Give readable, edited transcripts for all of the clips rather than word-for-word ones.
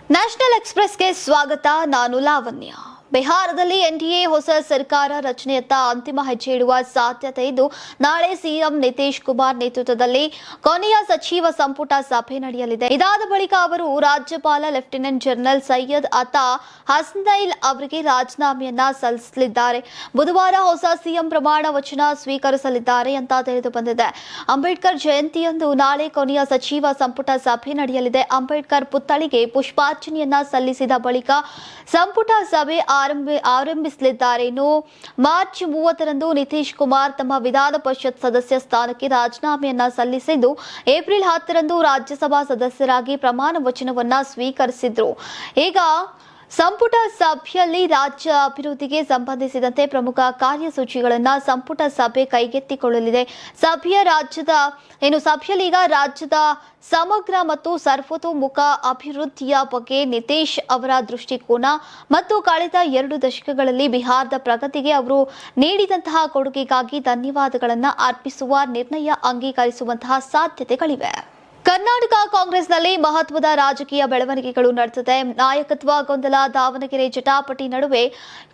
National ಎಕ್ಸ್‌ಪ್ರೆಸ್‌ಗೆ ಸ್ವಾಗತ. ನಾನು ಲಾವಣ್ಯ. ಬಿಹಾರದಲ್ಲಿ ಎನ್ಡಿಎ ಹೊಸ ಸರ್ಕಾರ ರಚನೆಯತ್ತ ಅಂತಿಮ ಹೆಜ್ಜೆ ಇಡುವ ಸಾಧ್ಯತೆ ಇದ್ದು, ನಾಳೆ ಸಿಎಂ ನಿತೀಶ್ ಕುಮಾರ್ ನೇತೃತ್ವದಲ್ಲಿ ಕೊನೆಯ ಸಚಿವ ಸಂಪುಟ ಸಭೆ ನಡೆಯಲಿದೆ. ಇದಾದ ಬಳಿಕ ಅವರು ರಾಜ್ಯಪಾಲ ಲೆಫ್ಟಿನೆಂಟ್ ಜನರಲ್ ಸೈಯದ್ ಅತಾ ಹಸ್ನೈಲ್ ಅವರಿಗೆ ರಾಜೀನಾಮೆಯನ್ನ ಸಲ್ಲಿಸಲಿದ್ದಾರೆ. ಬುಧವಾರ ಹೊಸ ಸಿಎಂ ಪ್ರಮಾಣ ವಚನ ಸ್ವೀಕರಿಸಲಿದ್ದಾರೆ ಅಂತ ತಿಳಿದು ಬಂದಿದೆ. ಅಂಬೇಡ್ಕರ್ ಜಯಂತಿಯಂದು ನಾಳೆ ಕೊನೆಯ ಸಚಿವ ಸಂಪುಟ ಸಭೆ ನಡೆಯಲಿದೆ. ಅಂಬೇಡ್ಕರ್ ಪುತ್ಥಳಿಗೆ ಪುಷ್ಪಾರ್ಚನೆಯನ್ನ ಸಲ್ಲಿಸಿದ ಬಳಿಕ ಸಂಪುಟ ಸಭೆ ಆರಂಭಿಸಲಿದ್ದಾರೆ. ಇನ್ನು ಮಾರ್ಚ್ 30ರಂದು ನಿತೀಶ್ ಕುಮಾರ್ ತಮ್ಮ ವಿಧಾನ ಪರಿಷತ್ ಸದಸ್ಯ ಸ್ಥಾನಕ್ಕೆ ರಾಜೀನಾಮೆಯನ್ನ ಸಲ್ಲಿಸಿದ್ದು, ಏಪ್ರಿಲ್ 10ರಂದು ರಾಜ್ಯಸಭಾ ಸದಸ್ಯರಾಗಿ ಪ್ರಮಾಣ ವಚನವನ್ನ ಸ್ವೀಕರಿಸಿದ್ರು. ಈಗ ಸಂಪುಟ ಸಭೆಯಲ್ಲಿ ರಾಜ್ಯ ಅಭಿವೃದ್ಧಿಗೆ ಸಂಬಂಧಿಸಿದಂತೆ ಪ್ರಮುಖ ಕಾರ್ಯಸೂಚಿಗಳನ್ನು ಸಂಪುಟ ಸಭೆ ಕೈಗೆತ್ತಿಕೊಳ್ಳಲಿದೆ. ಸಭೆಯಲ್ಲಿ ಈಗ ರಾಜ್ಯದ ಸಮಗ್ರ ಮತ್ತು ಸರ್ವತೋಮುಖ ಅಭಿವೃದ್ಧಿಯ ಬಗ್ಗೆ ನಿತೀಶ್ ಅವರ ದೃಷ್ಟಿಕೋನ ಮತ್ತು ಕಳೆದ 2 ದಶಕಗಳಲ್ಲಿ ಬಿಹಾರದ ಪ್ರಗತಿಗೆ ಅವರು ನೀಡಿದಂತಹ ಕೊಡುಗೆಗಾಗಿ ಧನ್ಯವಾದಗಳನ್ನು ಅರ್ಪಿಸುವ ನಿರ್ಣಯ ಅಂಗೀಕರಿಸುವಂತಹ ಸಾಧ್ಯತೆಗಳಿವೆ. ಕರ್ನಾಟಕ ಕಾಂಗ್ರೆಸ್ನಲ್ಲಿ ಮಹತ್ವದ ರಾಜಕೀಯ ಬೆಳವಣಿಗೆಗಳು ನಡೆದಿದೆ. ನಾಯಕತ್ವ ಗೊಂದಲ, ದಾವಣಗೆರೆ ಜಟಾಪಟಿ ನಡುವೆ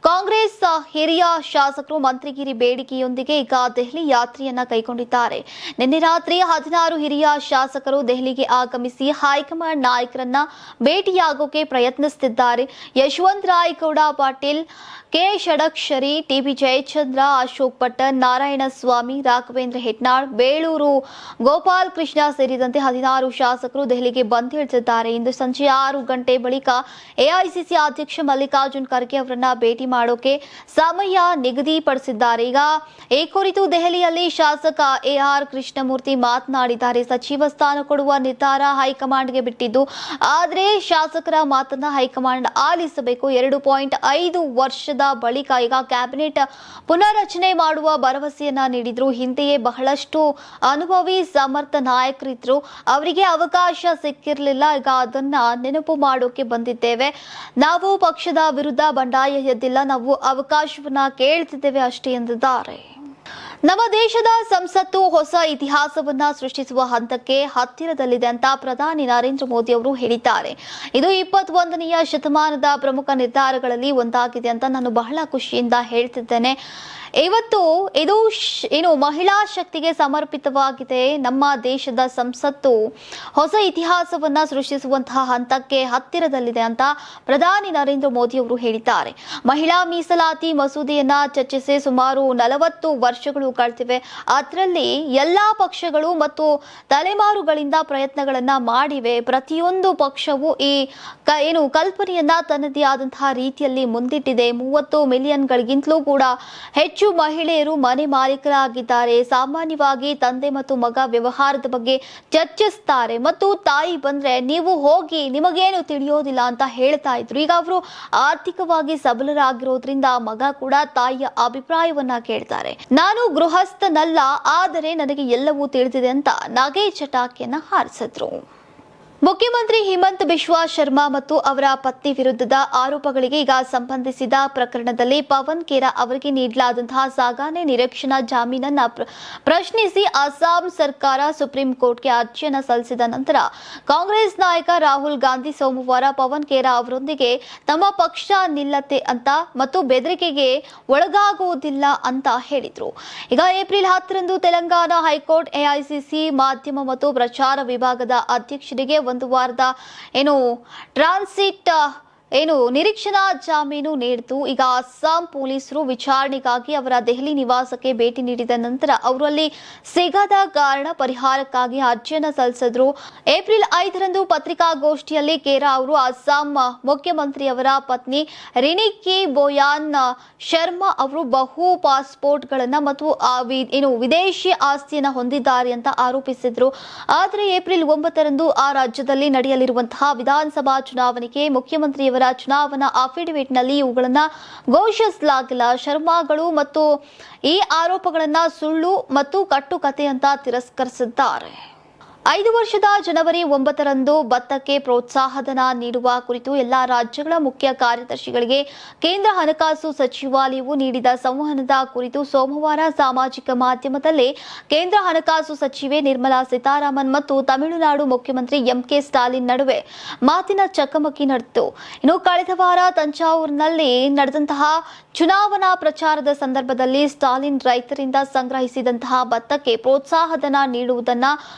ಕಾಂಗ್ರೆಸ್ ಹಿರಿಯ ಶಾಸಕರು ಮಂತ್ರಿಗಿರಿ ಬೇಡಿಕೆಯೊಂದಿಗೆ ಈಗ ದೆಹಲಿ ಯಾತ್ರೆಯನ್ನ ಕೈಗೊಂಡಿದ್ದಾರೆ. ನಿನ್ನೆ ರಾತ್ರಿ 16 ಹಿರಿಯ ಶಾಸಕರು ದೆಹಲಿಗೆ ಆಗಮಿಸಿ ಹೈಕಮಾಂಡ್ ನಾಯಕರನ್ನ ಭೇಟಿಯಾಗೋಕೆ ಪ್ರಯತ್ನಿಸುತ್ತಿದ್ದಾರೆ. ಯಶವಂತ್ ರಾಯ್ ಗೌಡ ಪಾಟೀಲ್, ಕೆ ಷಡಕ್ಷರಿ, ಟಿಬಿ ಜಯಚಂದ್ರ, ಅಶೋಕ್ ಪಟ್ಟಣ್, ನಾರಾಯಣಸ್ವಾಮಿ, ರಾಘವೇಂದ್ರ ಹೆಟ್ನಾಳ್, ಬೇಳೂರು ಗೋಪಾಲ್ ಕೃಷ್ಣ ಸೇರಿದಂತೆ 16 ಶಾಸಕರು ದೆಹಲಿಗೆ ಬಂದಿಳಿದಿದ್ದಾರೆ. ಇಂದು ಸಂಜೆ 6 ಗಂಟೆ ಬಳಿಕ ಎಐಸಿಸಿ ಅಧ್ಯಕ್ಷ ಮಲ್ಲಿಕಾರ್ಜುನ್ ಖರ್ಗೆ ಅವರನ್ನ ಭೇಟಿ ಮಾಡೋಕೆ ಸಮಯ ನಿಗದಿಪಡಿಸಿದ್ದಾರೆ. ಈಗ ಈ ಕುರಿತು ದೆಹಲಿಯಲ್ಲಿ ಶಾಸಕ ಎಆರ್ ಕೃಷ್ಣಮೂರ್ತಿ ಮಾತನಾಡಿದ್ದಾರೆ. ಸಚಿವ ಸ್ಥಾನ ಕೊಡುವ ನಿರ್ಧಾರ ಹೈಕಮಾಂಡ್ಗೆ ಬಿಟ್ಟಿದ್ದು, ಆದರೆ ಶಾಸಕರ ಮಾತನ್ನ ಹೈಕಮಾಂಡ್ ಆಲಿಸಬೇಕು. 2.5 ವರ್ಷದ ಬಳಿಕ ಈಗ ಕ್ಯಾಬಿನೆಟ್ ಪುನರ್ರಚನೆ ಮಾಡುವ ಭರವಸೆಯನ್ನ ನೀಡಿದ್ರು. ಹಿಂದೆಯೇ ಬಹಳಷ್ಟು ಅನುಭವಿ ಸಮರ್ಥ ನಾಯಕರಿದ್ರು, ಅವರಿಗೆ ಅವಕಾಶ ಸಿಕ್ಕಿರಲಿಲ್ಲ. ಈಗ ಅದನ್ನ ನೆನಪು ಮಾಡೋಕೆ ಬಂದಿದ್ದೇವೆ. ನಾವು ಪಕ್ಷದ ವಿರುದ್ಧ ಬಂಡಾಯ ಎದ್ದಿಲ್ಲ, ನಾವು ಅವಕಾಶವನ್ನ ಕೇಳ್ತಿದ್ದೇವೆ ಅಷ್ಟೇ ಎಂದಿದ್ದಾರೆ. ನಮ್ಮ ದೇಶದ ಸಂಸತ್ತು ಹೊಸ ಇತಿಹಾಸವನ್ನ ಸೃಷ್ಟಿಸುವ ಹಂತಕ್ಕೆ ಹತ್ತಿರದಲ್ಲಿದೆ ಅಂತ ಪ್ರಧಾನಿ ನರೇಂದ್ರ ಮೋದಿ ಅವರು ಹೇಳಿದ್ದಾರೆ. ಇದು 21ನೇ ಶತಮಾನದ ಪ್ರಮುಖ ನಿರ್ಧಾರಗಳಲ್ಲಿ ಒಂದಾಗಿದೆ ಅಂತ ನಾನು ಬಹಳ ಖುಷಿಯಿಂದ ಹೇಳ್ತಿದ್ದೇನೆ. ಇವತ್ತು ಇದು ಮಹಿಳಾ ಶಕ್ತಿಗೆ ಸಮರ್ಪಿತವಾಗಿದೆ. ನಮ್ಮ ದೇಶದ ಸಂಸತ್ತು ಹೊಸ ಇತಿಹಾಸವನ್ನ ಸೃಷ್ಟಿಸುವಂತಹ ಹಂತಕ್ಕೆ ಹತ್ತಿರದಲ್ಲಿದೆ ಅಂತ ಪ್ರಧಾನಿ ನರೇಂದ್ರ ಮೋದಿ ಅವರು ಹೇಳಿದ್ದಾರೆ. ಮಹಿಳಾ ಮೀಸಲಾತಿ ಮಸೂದೆಯನ್ನ ಚರ್ಚಿಸಿ ಸುಮಾರು 40 ವರ್ಷಗಳು ಕಳೆದಿವೆ. ಅದರಲ್ಲಿ ಎಲ್ಲಾ ಪಕ್ಷಗಳು ಮತ್ತು ತಲೆಮಾರುಗಳಿಂದ ಪ್ರಯತ್ನಗಳನ್ನ ಮಾಡಿವೆ. ಪ್ರತಿಯೊಂದು ಪಕ್ಷವು ಈ ಕಲ್ಪನೆಯನ್ನ ತನ್ನದೇ ಆದಂತಹ ರೀತಿಯಲ್ಲಿ ಮುಂದಿಟ್ಟಿದೆ. 30 ಮಿಲಿಯನ್ಗಳಿಗಿಂತಲೂ ಕೂಡ ಹೆಚ್ಚು ಮಹಿಳೆಯರು ಮನೆ ಮಾಲೀಕರಾಗಿದ್ದಾರೆ. ಸಾಮಾನ್ಯವಾಗಿ ತಂದೆ ಮತ್ತು ಮಗ ವ್ಯವಹಾರದ ಬಗ್ಗೆ ಚರ್ಚಿಸ್ತಾರೆ ಮತ್ತು ತಾಯಿ ಬಂದ್ರೆ ನೀವು ಹೋಗಿ ನಿಮಗೇನು ತಿಳಿಯೋದಿಲ್ಲ ಅಂತ ಹೇಳ್ತಾ ಇದ್ರು. ಈಗ ಅವರು ಆರ್ಥಿಕವಾಗಿ ಸಬಲರಾಗಿರೋದ್ರಿಂದ ಮಗ ಕೂಡ ತಾಯಿಯ ಅಭಿಪ್ರಾಯವನ್ನ ಕೇಳ್ತಾರೆ. ನಾನು ಗೃಹಸ್ಥನಲ್ಲ, ಆದರೆ ನನಗೆ ಎಲ್ಲವೂ ತಿಳಿದಿದೆ ಅಂತ ನಗೆ ಚಟಾಕಿಯನ್ನ ಹಾರಿಸಿದ್ರು. ಮುಖ್ಯಮಂತ್ರಿ ಹಿಮಂತ್ ಬಿಶ್ವಾ ಶರ್ಮಾ ಮತ್ತು ಅವರ ಪತ್ನಿ ವಿರುದ್ಧದ ಆರೋಪಗಳಿಗೆ ಈಗ ಸಂಬಂಧಿಸಿದ ಪ್ರಕರಣದಲ್ಲಿ ಪವನ್ ಖೇರಾ ಅವರಿಗೆ ನೀಡಲಾದಂತಹ ಸಾಗಣೆ ನಿರೀಕ್ಷಣಾ ಜಾಮೀನನ್ನ ಪ್ರಶ್ನಿಸಿ ಅಸ್ಸಾಂ ಸರ್ಕಾರ ಸುಪ್ರೀಂ ಕೋರ್ಟ್ಗೆ ಅರ್ಜಿಯನ್ನು ಸಲ್ಲಿಸಿದ ನಂತರ ಕಾಂಗ್ರೆಸ್ ನಾಯಕ ರಾಹುಲ್ ಗಾಂಧಿ ಸೋಮವಾರ ಪವನ್ ಖೇರಾ ಅವರೊಂದಿಗೆ ತಮ್ಮ ಪಕ್ಷ ನಿಲ್ಲತ್ತೆ ಅಂತ ಮತ್ತು ಬೆದರಿಕೆಗೆ ಒಳಗಾಗುವುದಿಲ್ಲ ಅಂತ ಹೇಳಿದ್ರು. ಈಗ ಏಪ್ರಿಲ್ 10ರಂದು ತೆಲಂಗಾಣ ಹೈಕೋರ್ಟ್ ಎಐಸಿಸಿ ಮಾಧ್ಯಮ ಮತ್ತು ಪ್ರಚಾರ ವಿಭಾಗದ ಅಧ್ಯಕ್ಷರಿಗೆ 1 ವಾರದ ಟ್ರಾನ್ಸಿಟ್ ನಿರೀಕ್ಷಣಾ ಜಾಮೀನು ನೀಡಿತು. ಈಗ ಅಸ್ಸಾಂ ಪೊಲೀಸರು ವಿಚಾರಣೆಗಾಗಿ ಅವರ ದೆಹಲಿ ನಿವಾಸಕ್ಕೆ ಭೇಟಿ ನೀಡಿದ ನಂತರ ಅವರು ಅಲ್ಲಿ ಸಿಗದ ಕಾರಣ ಪರಿಹಾರಕ್ಕಾಗಿ ಅರ್ಜಿಯನ್ನು ಸಲ್ಲಿಸಿದ್ರು. ಏಪ್ರಿಲ್ 5ರಂದು ಪತ್ರಿಕಾಗೋಷ್ಠಿಯಲ್ಲಿ ಖೇರಾ ಅವರು ಅಸ್ಸಾಂ ಮುಖ್ಯಮಂತ್ರಿಯವರ ಪತ್ನಿ ರಿನಿಕಿ ಬೋಯಾನ್ ಶರ್ಮಾ ಅವರು ಬಹು ಪಾಸ್ಪೋರ್ಟ್ಗಳನ್ನ ಮತ್ತು ವಿದೇಶಿ ಆಸ್ತಿಯನ್ನು ಹೊಂದಿದ್ದಾರೆ ಅಂತ ಆರೋಪಿಸಿದ್ರು. ಆದರೆ ಏಪ್ರಿಲ್ 9ರಂದು ಆ ರಾಜ್ಯದಲ್ಲಿ ನಡೆಯಲಿರುವಂತಹ ವಿಧಾನಸಭಾ ಚುನಾವಣೆಗೆ ಮುಖ್ಯಮಂತ್ರಿಯವರ ಚುನಾವಣಾ ಅಫಿಡವಿಟ್ನಲ್ಲಿ ಇವುಗಳನ್ನು ಘೋಷಿಸಲಾಗಿಲ್ಲ. ಶರ್ಮಾಗಳು ಮತ್ತು ಈ ಆರೋಪಗಳನ್ನು ಸುಳ್ಳು ಮತ್ತು ಕಟ್ಟುಕತೆ ಅಂತ ತಿರಸ್ಕರಿಸಿದ್ದಾರೆ. 5 ವರ್ಷದ ಜನವರಿ 9ರಂದು ಭತ್ತಕ್ಕೆ ಪ್ರೋತ್ಸಾಹಧನ ನೀಡುವ ಕುರಿತು ಎಲ್ಲಾ ರಾಜ್ಯಗಳ ಮುಖ್ಯ ಕಾರ್ಯದರ್ಶಿಗಳಿಗೆ ಕೇಂದ್ರ ಹಣಕಾಸು ಸಚಿವಾಲಯವು ನೀಡಿದ ಸಂವಹನದ ಕುರಿತು ಸೋಮವಾರ ಸಾಮಾಜಿಕ ಮಾಧ್ಯಮದಲ್ಲಿ ಕೇಂದ್ರ ಹಣಕಾಸು ಸಚಿವೆ ನಿರ್ಮಲಾ ಸೀತಾರಾಮನ್ ಮತ್ತು ತಮಿಳುನಾಡು ಮುಖ್ಯಮಂತ್ರಿ ಎಂಕೆ ಸ್ಟಾಲಿನ್ ನಡುವೆ ಮಾತಿನ ಚಕಮಕಿ ನಡೆಯಿತು. ಇನ್ನು ಕಳೆದ ವಾರ ತಂಜಾವೂರಿನಲ್ಲಿ ನಡೆದಂತಹ ಚುನಾವಣಾ ಪ್ರಚಾರದ ಸಂದರ್ಭದಲ್ಲಿ ಸ್ಟಾಲಿನ್ ರೈತರಿಂದ ಸಂಗ್ರಹಿಸಿದಂತಹ ಭತ್ತಕ್ಕೆ ಪ್ರೋತ್ಸಾಹಧನ ನೀಡುವುದನ್ನ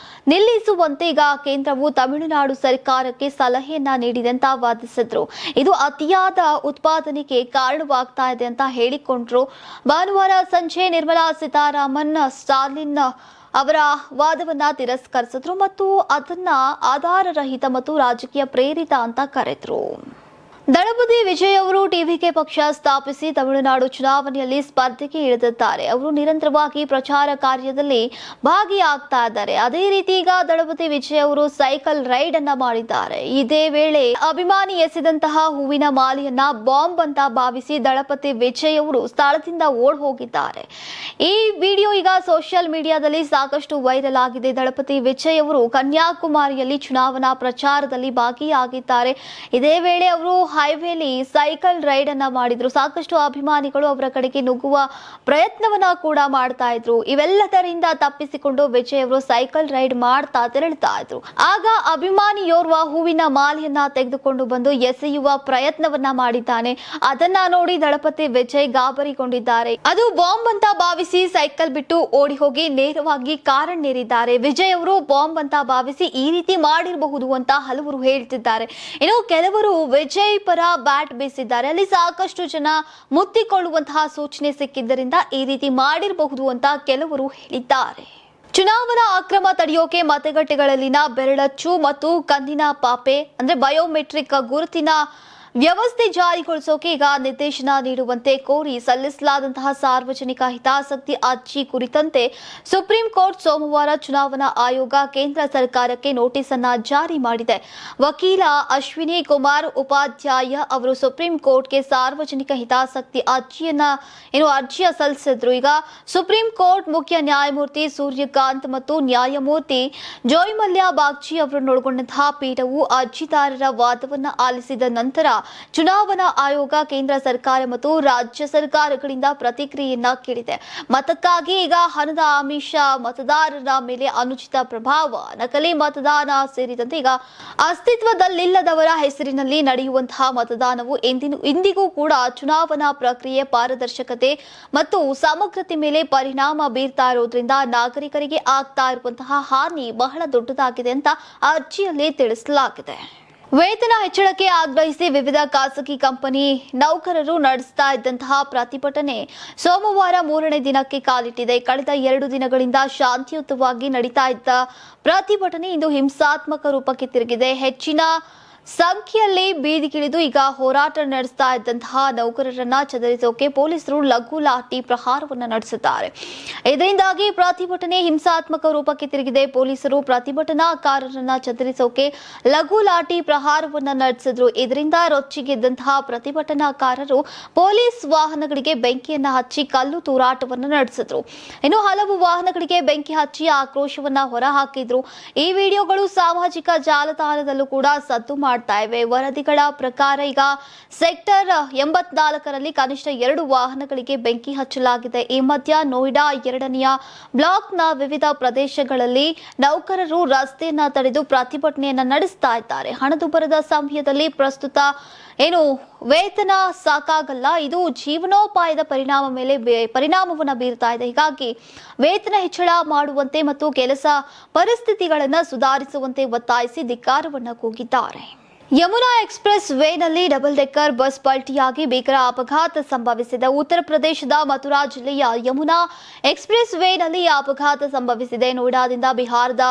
ನಿಲ್ಲಿಸುವಂತೆ ಈಗ ಕೇಂದ್ರವು ತಮಿಳುನಾಡು ಸರ್ಕಾರಕ್ಕೆ ಸಲಹೆಯನ್ನ ನೀಡಿದೆ ಅಂತ ವಾದಿಸಿದ್ರು. ಇದು ಅತಿಯಾದ ಉತ್ಪಾದನೆಗೆ ಕಾರಣವಾಗ್ತಾ ಇದೆ ಅಂತ ಹೇಳಿಕೊಂಡ್ರು. ಭಾನುವಾರ ಸಂಜೆ ನಿರ್ಮಲಾ ಸೀತಾರಾಮನ್ ಸ್ಟಾಲಿನ್ ಅವರ ವಾದವನ್ನ ತಿರಸ್ಕರಿಸಿದ್ರು ಮತ್ತು ಅದನ್ನ ಆಧಾರರಹಿತ ಮತ್ತು ರಾಜಕೀಯ ಪ್ರೇರಿತ ಅಂತ ಕರೆದ್ರು. ದಳಪತಿ ವಿಜಯ್ ಅವರು ಟಿವಿಕೆ ಪಕ್ಷ ಸ್ಥಾಪಿಸಿ ತಮಿಳುನಾಡು ಚುನಾವಣೆಯಲ್ಲಿ ಸ್ಪರ್ಧೆಗೆ ಇಳಿದಿದ್ದಾರೆ. ಅವರು ನಿರಂತರವಾಗಿ ಪ್ರಚಾರ ಕಾರ್ಯದಲ್ಲಿ ಭಾಗಿಯಾಗ್ತಾ ಇದ್ದಾರೆ. ಅದೇ ರೀತಿ ಈಗ ದಳಪತಿ ವಿಜಯ್ ಅವರು ಸೈಕಲ್ ರೈಡ್ ಅನ್ನ ಮಾಡಿದ್ದಾರೆ. ಇದೇ ವೇಳೆ ಅಭಿಮಾನಿ ಎಸೆದಂತಹ ಹೂವಿನ ಮಾಲೆಯನ್ನ ಬಾಂಬ್ ಅಂತ ಭಾವಿಸಿ ದಳಪತಿ ವಿಜಯ್ ಅವರು ಸ್ಥಳದಿಂದ ಓಡ್ ಹೋಗಿದ್ದಾರೆ. ಈ ವಿಡಿಯೋ ಈಗ ಸೋಷಿಯಲ್ ಮೀಡಿಯಾದಲ್ಲಿ ಸಾಕಷ್ಟು ವೈರಲ್ ಆಗಿದೆ. ದಳಪತಿ ವಿಜಯ್ ಅವರು ಕನ್ಯಾಕುಮಾರಿಯಲ್ಲಿ ಚುನಾವಣಾ ಪ್ರಚಾರದಲ್ಲಿ ಭಾಗಿಯಾಗಿದ್ದಾರೆ. ಇದೇ ವೇಳೆ ಅವರು ಹೈವೇಲಿ ಸೈಕಲ್ ರೈಡ್ ಅನ್ನ ಮಾಡಿದ್ರು. ಸಾಕಷ್ಟು ಅಭಿಮಾನಿಗಳು ಅವರ ಕಡೆಗೆ ನುಗ್ಗುವ ಪ್ರಯತ್ನವನ್ನ ಕೂಡ ಮಾಡ್ತಾ ಇದ್ರು. ಇವೆಲ್ಲದರಿಂದ ತಪ್ಪಿಸಿಕೊಂಡು ವಿಜಯ್ ಅವರು ಸೈಕಲ್ ರೈಡ್ ಮಾಡ್ತಾ ತೆರಳುತ್ತಾ ಇದ್ರು. ಆಗ ಅಭಿಮಾನಿಯೋರ್ವ ಹೂವಿನ ಮಾಲೆಯನ್ನ ತೆಗೆದುಕೊಂಡು ಬಂದು ಎಸೆಯುವ ಪ್ರಯತ್ನವನ್ನ ಮಾಡಿದ್ದಾನೆ. ಅದನ್ನ ನೋಡಿ ದಳಪತಿ ವಿಜಯ್ ಗಾಬರಿಗೊಂಡಿದ್ದಾರೆ. ಅದು ಬಾಂಬ್ ಅಂತ ಭಾವಿಸಿ ಸೈಕಲ್ ಬಿಟ್ಟು ಓಡಿ ಹೋಗಿ ನೇರವಾಗಿ ಕಾರನ್ನೇರಿದ್ದಾರೆ. ವಿಜಯ್ ಅವರು ಬಾಂಬ್ ಅಂತ ಭಾವಿಸಿ ಈ ರೀತಿ ಮಾಡಿರಬಹುದು ಅಂತ ಹಲವರು ಹೇಳ್ತಿದ್ದಾರೆ. ಇನ್ನು ಕೆಲವರು ವಿಜಯ್ ಪರ ಬ್ಯಾಟ್ ಬೀಸಿದ್ದಾರೆ. ಅಲ್ಲಿ ಸಾಕಷ್ಟು ಜನ ಮುತ್ತಿಕೊಳ್ಳುವಂತಹ ಸೂಚನೆ ಸಿಕ್ಕಿದ್ದರಿಂದ ಈ ರೀತಿ ಮಾಡಿರಬಹುದು ಅಂತ ಕೆಲವರು ಹೇಳಿದ್ದಾರೆ. ಚುನಾವಣಾ ಅಕ್ರಮ ತಡೆಯೋಕೆ ಮತಗಟ್ಟೆಗಳಲ್ಲಿನ ಬೆರಳಚ್ಚು ಮತ್ತು ಕಣ್ಣಿನ ಪಾಪೆ ಅಂದ್ರೆ ಬಯೋಮೆಟ್ರಿಕ್ ಗುರುತಿನ ವ್ಯವಸ್ಥೆ ಜಾರಿಗೊಳಿಸೋಕೆ ಈಗ ನಿರ್ದೇಶನ ನೀಡುವಂತೆ ಕೋರಿ ಸಲ್ಲಿಸಲಾದಂತಹ ಸಾರ್ವಜನಿಕ ಹಿತಾಸಕ್ತಿ ಅರ್ಜಿ ಕುರಿತಂತೆ ಸುಪ್ರೀಂ ಕೋರ್ಟ್ ಸೋಮವಾರ ಚುನಾವಣಾ ಆಯೋಗ ಕೇಂದ್ರ ಸರ್ಕಾರಕ್ಕೆ ನೋಟಿಸ್ ಅನ್ನ ಜಾರಿ ಮಾಡಿದೆ. ವಕೀಲ ಅಶ್ವಿನಿ ಕುಮಾರ್ ಉಪಾಧ್ಯಾಯ ಅವರು ಸುಪ್ರೀಂ ಕೋರ್ಟ್ಗೆ ಸಾರ್ವಜನಿಕ ಹಿತಾಸಕ್ತಿ ಅರ್ಜಿಯ ಸಲ್ಲಿಸಿದ್ರು. ಈಗ ಸುಪ್ರೀಂ ಕೋರ್ಟ್ ಮುಖ್ಯ ನ್ಯಾಯಮೂರ್ತಿ ಸೂರ್ಯಕಾಂತ್ ಮತ್ತು ನ್ಯಾಯಮೂರ್ತಿ ಜೋಯ್ ಮಲ್ಯ ಬಾಗ್ಚಿ ಅವರನ್ನೊಳಗೊಂಡಂತಹ ಪೀಠವು ಅರ್ಜಿದಾರರ ವಾದವನ್ನು ಆಲಿಸಿದ ನಂತರ ಚುನಾವಣಾ ಆಯೋಗ ಕೇಂದ್ರ ಸರ್ಕಾರ ಮತ್ತು ರಾಜ್ಯ ಸರ್ಕಾರಗಳಿಂದ ಪ್ರತಿಕ್ರಿಯೆಯನ್ನ ಕೇಳಿದೆ. ಮತಕ್ಕಾಗಿ ಈಗ ಹಣದ ಆಮಿಷ, ಮತದಾರರ ಮೇಲೆ ಅನುಚಿತ ಪ್ರಭಾವ, ನಕಲಿ ಮತದಾನ ಸೇರಿದಂತೆ ಈಗ ಅಸ್ತಿತ್ವದಲ್ಲಿಲ್ಲದವರ ಹೆಸರಿನಲ್ಲಿ ನಡೆಯುವಂತಹ ಮತದಾನವು ಇಂದಿಗೂ ಕೂಡ ಚುನಾವಣಾ ಪ್ರಕ್ರಿಯೆ ಪಾರದರ್ಶಕತೆ ಮತ್ತು ಸಮಗ್ರತೆ ಮೇಲೆ ಪರಿಣಾಮ ಬೀರ್ತಾ ಇರೋದ್ರಿಂದ ನಾಗರಿಕರಿಗೆ ಆಗ್ತಾ ಇರುವಂತಹ ಹಾನಿ ಬಹಳ ದೊಡ್ಡದಾಗಿದೆ ಅಂತ ಅರ್ಜಿಯಲ್ಲಿ ತಿಳಿಸಲಾಗಿದೆ. ವೇತನ ಹೆಚ್ಚಳಕ್ಕೆ ಆಗ್ರಹಿಸಿ ವಿವಿಧ ಖಾಸಗಿ ಕಂಪನಿ ನೌಕರರು ನಡೆಸ್ತಾ ಇದ್ದಂತಹ ಪ್ರತಿಭಟನೆ ಸೋಮವಾರ 3ನೇ ದಿನಕ್ಕೆ ಕಾಲಿಟ್ಟಿದೆ. ಕಳೆದ 2 ದಿನಗಳಿಂದ ಶಾಂತಿಯುತವಾಗಿ ನಡೀತಾ ಇದ್ದ ಪ್ರತಿಭಟನೆ ಇಂದು ಹಿಂಸಾತ್ಮಕ ರೂಪಕ್ಕೆ ತಿರುಗಿದೆ. ಹೆಚ್ಚಿನ ಸಂಖ್ಯೆಯಲ್ಲಿ ಬೀದಿಗಿಳಿದು ಈಗ ಹೋರಾಟ ನಡೆಸ್ತಾ ಇದ್ದಂತಹ ನೌಕರರನ್ನ ಚದರಿಸೋಕೆ ಪೊಲೀಸರು ಲಘು ಲಾಠಿ ಪ್ರಹಾರವನ್ನು ನಡೆಸಿದ್ದಾರೆ. ಇದರಿಂದಾಗಿ ಪ್ರತಿಭಟನೆ ಹಿಂಸಾತ್ಮಕ ರೂಪಕ್ಕೆ ತಿರುಗಿದೆ. ಪೊಲೀಸರು ಪ್ರತಿಭಟನಾಕಾರರನ್ನ ಚದರಿಸೋಕೆ ಲಘು ಲಾಠಿ ಪ್ರಹಾರವನ್ನು ನಡೆಸಿದ್ರು. ಇದರಿಂದ ರೊಚ್ಚಿಗೆದ್ದಂತಹ ಪ್ರತಿಭಟನಾಕಾರರು ಪೊಲೀಸ್ ವಾಹನಗಳಿಗೆ ಬೆಂಕಿಯನ್ನ ಹಚ್ಚಿ ಕಲ್ಲು ತೂರಾಟವನ್ನು ನಡೆಸಿದ್ರು. ಇನ್ನು ಹಲವು ವಾಹನಗಳಿಗೆ ಬೆಂಕಿ ಹಚ್ಚಿ ಆಕ್ರೋಶವನ್ನ ಹೊರಹಾಕಿದ್ರು. ಈ ವಿಡಿಯೋಗಳು ಸಾಮಾಜಿಕ ಜಾಲತಾಣದಲ್ಲೂ ಕೂಡ ಸದ್ದು ಮಾಡ್ತಾ ಇವೆ. ವರದಿಗಳ ಪ್ರಕಾರ ಈಗ ಸೆಕ್ಟರ್ 84ರಲ್ಲಿ ಕನಿಷ್ಠ 2 ವಾಹನಗಳಿಗೆ ಬೆಂಕಿ ಹಚ್ಚಲಾಗಿದೆ. ಈ ಮಧ್ಯ ನೋಯ್ಡಾ 2ನೇ ಬ್ಲಾಕ್ನ ವಿವಿಧ ಪ್ರದೇಶಗಳಲ್ಲಿ ನೌಕರರು ರಸ್ತೆಯನ್ನ ತಡೆದು ಪ್ರತಿಭಟನೆಯನ್ನ ನಡೆಸ್ತಾ ಇದ್ದಾರೆ. ಹಣದುಬ್ಬರದ ಸಮಯದಲ್ಲಿ ಪ್ರಸ್ತುತ ವೇತನ ಸಾಕಾಗಲ್ಲ, ಇದು ಜೀವನೋಪಾಯದ ಪರಿಣಾಮವನ್ನು ಬೀರ್ತಾ ಇದೆ. ಹೀಗಾಗಿ ವೇತನ ಹೆಚ್ಚಳ ಮಾಡುವಂತೆ ಮತ್ತು ಕೆಲಸ ಪರಿಸ್ಥಿತಿಗಳನ್ನು ಸುಧಾರಿಸುವಂತೆ ಒತ್ತಾಯಿಸಿ ಧಿಕ್ಕಾರವನ್ನ ಕೂಗಿದ್ದಾರೆ. ಯಮುನಾ ಎಕ್ಸ್ಪ್ರೆಸ್ ವೇನಲ್ಲಿ ಡಬಲ್ ಡೆಕ್ಕರ್ ಬಸ್ ಪಲ್ಟಿಯಾಗಿ ಭೀಕರ ಅಪಘಾತ ಸಂಭವಿಸಿದೆ. ಉತ್ತರ ಪ್ರದೇಶದ ಮಥುರಾ ಜಿಲ್ಲೆಯ ಯಮುನಾ ಎಕ್ಸ್ಪ್ರೆಸ್ ವೇನಲ್ಲಿ ಅಪಘಾತ ಸಂಭವಿಸಿದೆ. ನೋಯ್ಡಾದಿಂದ ಬಿಹಾರದ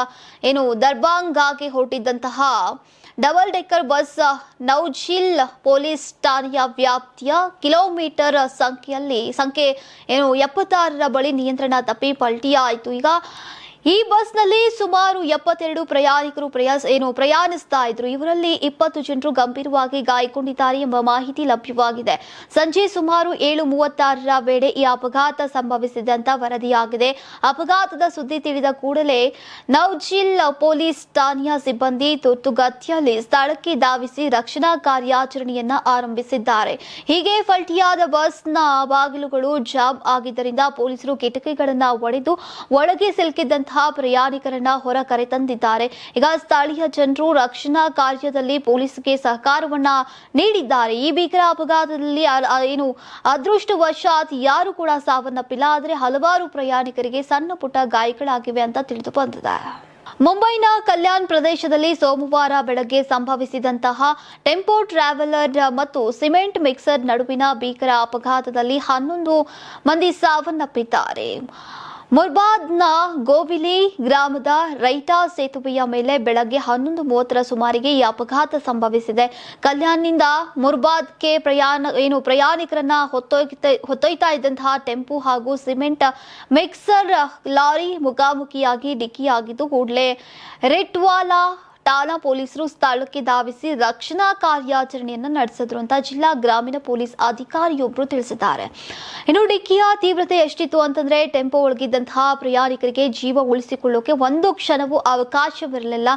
ದರ್ಭಂಗಾಗೆ ಹೊರಟಿದ್ದಂತಹ ಡಬಲ್ ಡೆಕ್ಕರ್ ಬಸ್ ನೌಜಿಲ್ ಪೊಲೀಸ್ ಠಾಣೆಯ ವ್ಯಾಪ್ತಿಯ ಕಿಲೋಮೀಟರ್ ಸಂಖ್ಯೆ 76ರ ಬಳಿ ನಿಯಂತ್ರಣ ತಪ್ಪಿ ಪಲ್ಟಿಯಾಯಿತು. ಈಗ ಈ ಬಸ್ನಲ್ಲಿ ಸುಮಾರು 72 ಪ್ರಯಾಣಿಕರು ಪ್ರಯಾಣಿಸ್ತಾ ಇದ್ರು. ಇವರಲ್ಲಿ 20 ಜನರು ಗಂಭೀರವಾಗಿ ಗಾಯಗೊಂಡಿದ್ದಾರೆ ಎಂಬ ಮಾಹಿತಿ ಲಭ್ಯವಾಗಿದೆ. ಸಂಜೆ ಸುಮಾರು 7:36ರ ವೇಳೆ ಈ ಅಪಘಾತ ಸಂಭವಿಸಿದೆ ಅಂತ ವರದಿಯಾಗಿದೆ. ಅಪಘಾತದ ಸುದ್ದಿ ತಿಳಿದ ಕೂಡಲೇ ನೌಜಿಲ್ ಪೊಲೀಸ್ ಠಾಣೆಯ ಸಿಬ್ಬಂದಿ ತುರ್ತುಗತಿಯಲ್ಲಿ ಸ್ಥಳಕ್ಕೆ ಧಾವಿಸಿ ರಕ್ಷಣಾ ಕಾರ್ಯಾಚರಣೆಯನ್ನ ಆರಂಭಿಸಿದ್ದಾರೆ. ಹೀಗೆ ಫಲ್ಟಿಯಾದ ಬಸ್ನ ಬಾಗಿಲುಗಳು ಜಾಮ್ ಆಗಿದ್ದರಿಂದ ಪೊಲೀಸರು ಕಿಟಕಿಗಳನ್ನ ಒಡೆದು ಒಳಗೆ ಸಿಲುಕಿದ್ದಂತಹ ಪ್ರಯಾಣಿಕರನ್ನ ಹೊರ ಕರೆತಂದಿದ್ದಾರೆ. ಈಗ ಸ್ಥಳೀಯ ಜನರು ರಕ್ಷಣಾ ಕಾರ್ಯದಲ್ಲಿ ಪೊಲೀಸ್ಗೆ ಸಹಕಾರವನ್ನ ನೀಡಿದ್ದಾರೆ. ಈ ಭೀಕರ ಅಪಘಾತದಲ್ಲಿ ಅದೃಷ್ಟವಶಾತ್ ಯಾರು ಕೂಡ ಸಾವನ್ನಪ್ಪಿಲ್ಲ. ಆದರೆ ಹಲವಾರು ಪ್ರಯಾಣಿಕರಿಗೆ ಸಣ್ಣ ಪುಟ್ಟ ಗಾಯಗಳಾಗಿವೆ ಅಂತ ತಿಳಿದು ಬಂದಿದೆ. ಮುಂಬೈನ ಕಲ್ಯಾಣ್ ಪ್ರದೇಶದಲ್ಲಿ ಸೋಮವಾರ ಬೆಳಗ್ಗೆ ಸಂಭವಿಸಿದಂತಹ ಟೆಂಪೋ ಟ್ರಾವೆಲರ್ ಮತ್ತು ಸಿಮೆಂಟ್ ಮಿಕ್ಸರ್ ನಡುವಿನ ಭೀಕರ ಅಪಘಾತದಲ್ಲಿ 11 ಮಂದಿ ಸಾವನ್ನಪ್ಪಿದ್ದಾರೆ. ಮುರ್ಬಾದ್ನ ಗೋವಿಲಿ ಗ್ರಾಮದ ರೈಟಾ ಸೇತುವೆಯ ಮೇಲೆ ಬೆಳಗ್ಗೆ 11:30ರ ಸುಮಾರಿಗೆ ಈ ಅಪಘಾತ ಸಂಭವಿಸಿದೆ. ಕಲ್ಯಾಣ್ನಿಂದ ಮುರ್ಬಾದ್ಗೆ ಪ್ರಯಾಣಿಕರನ್ನ ಹೊತ್ತೊಯ್ತಾ ಇದ್ದಂತಹ ಟೆಂಪೋ ಹಾಗೂ ಸಿಮೆಂಟ್ ಮಿಕ್ಸರ್ ಲಾರಿ ಮುಖಾಮುಖಿಯಾಗಿ ಡಿಕ್ಕಿಯಾಗಿದ್ದು ಕೂಡಲೇ ರಿಟ್ವಾಲಾ ಠಾಣಾ ಪೊಲೀಸರು ಸ್ಥಳಕ್ಕೆ ಧಾವಿಸಿ ರಕ್ಷಣಾ ಕಾರ್ಯಾಚರಣೆಯನ್ನು ನಡೆಸಿದ್ರು ಅಂತ ಜಿಲ್ಲಾ ಗ್ರಾಮೀಣ ಪೊಲೀಸ್ ಅಧಿಕಾರಿಯೊಬ್ಬರು ತಿಳಿಸಿದ್ದಾರೆ. ಇನ್ನು ಡಿಕ್ಕಿಯ ತೀವ್ರತೆ ಎಷ್ಟಿತ್ತು ಅಂತಂದ್ರೆ ಟೆಂಪೋ ಒಳಗಿದ್ದಂತಹ ಪ್ರಯಾಣಿಕರಿಗೆ ಜೀವ ಉಳಿಸಿಕೊಳ್ಳೋಕೆ ಒಂದು ಕ್ಷಣವೂ ಅವಕಾಶವಿರಲಿಲ್ಲ.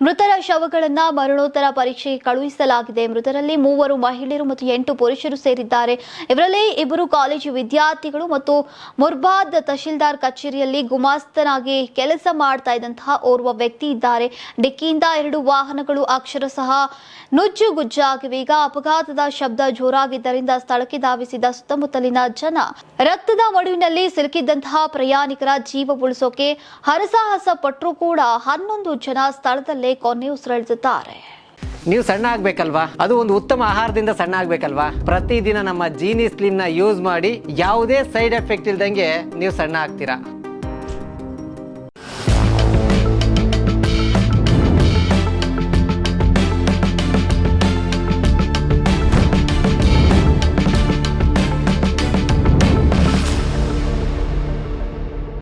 ಮೃತರ ಶವಗಳನ್ನ ಮರಣೋತ್ತರ ಪರೀಕ್ಷೆಗೆ ಕಳುಹಿಸಲಾಗಿದೆ. ಮೃತರಲ್ಲಿ 3 ಮಹಿಳೆಯರು ಮತ್ತು 8 ಪುರುಷರು ಸೇರಿದ್ದಾರೆ. ಇವರಲ್ಲಿ 2 ಕಾಲೇಜು ವಿದ್ಯಾರ್ಥಿಗಳು ಮತ್ತು ಮುರ್ಬಾದ್ ತಹಶೀಲ್ದಾರ್ ಕಚೇರಿಯಲ್ಲಿ ಗುಮಾಸ್ತನಾಗಿ ಕೆಲಸ ಮಾಡ್ತಾ ಇದ್ದಂತಹ ಓರ್ವ ವ್ಯಕ್ತಿ ಇದ್ದಾರೆ. ಡಿಕ್ಕಿಯಿಂದ 2 ವಾಹನಗಳು ಅಕ್ಷರಶಃ ನುಜ್ಜುಗುಜ್ಜಾಗಿವೆ. ಈಗ ಅಪಘಾತದ ಶಬ್ದ ಜೋರಾಗಿದ್ದರಿಂದ ಸ್ಥಳಕ್ಕೆ ಧಾವಿಸಿದ ಸುತ್ತಮುತ್ತಲಿನ ಜನ ರಕ್ತದ ಮಡುವಿನಲ್ಲಿ ಸಿಲುಕಿದ್ದಂತಹ ಪ್ರಯಾಣಿಕರ ಜೀವ ಉಳಿಸೋಕೆ ಹರಸಾಹಸ ಪಟ್ಟರೂ ಕೂಡ 11 ಜನ ಸ್ಥಳದಲ್ಲೇ ಕೊನೆ ಉಸಿರೆಳೆದಿದ್ದಾರೆ. ನೀವು ಸಣ್ಣ ಆಗ್ಬೇಕಲ್ವಾ? ಅದು ಒಂದು ಉತ್ತಮ ಆಹಾರದಿಂದ ಸಣ್ಣ ಆಗ್ಬೇಕಲ್ವಾ? ಪ್ರತಿದಿನ ನಮ್ಮ ಜೀನಿ ಸ್ಲಿಮ್ ನ ಯೂಸ್ ಮಾಡಿ ಯಾವುದೇ ಸೈಡ್ ಎಫೆಕ್ಟ್ ಇಲ್ದಂಗೆ ನೀವು ಸಣ್ಣ ಆಗ್ತೀರಾ.